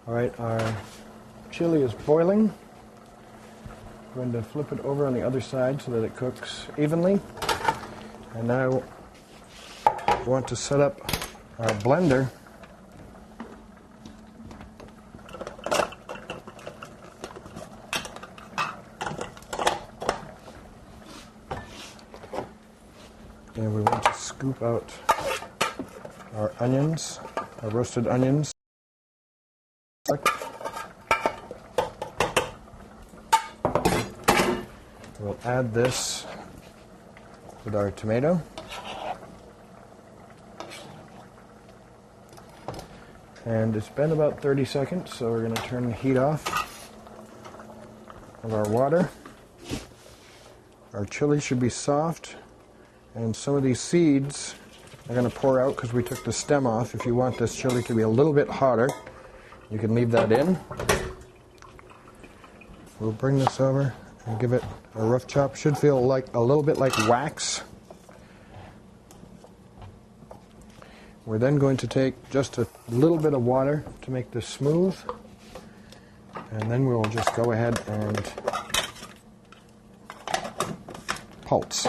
Alright, our chili is boiling. I'm going to flip it over on the other side so that it cooks evenly. And now we want to set up our blender and we want to scoop out our onions, our roasted onions. We'll add this with our tomato. And it's been about 30 seconds, so we're going to turn the heat off of our water. Our chili should be soft, and some of these seeds are going to pour out because we took the stem off. If you want this chili to be a little bit hotter, you can leave that in. We'll bring this over and give it a rough chop. Should feel like a little bit like wax. We're then going to take just a little bit of water to make this smooth, and then we'll just go ahead and pulse.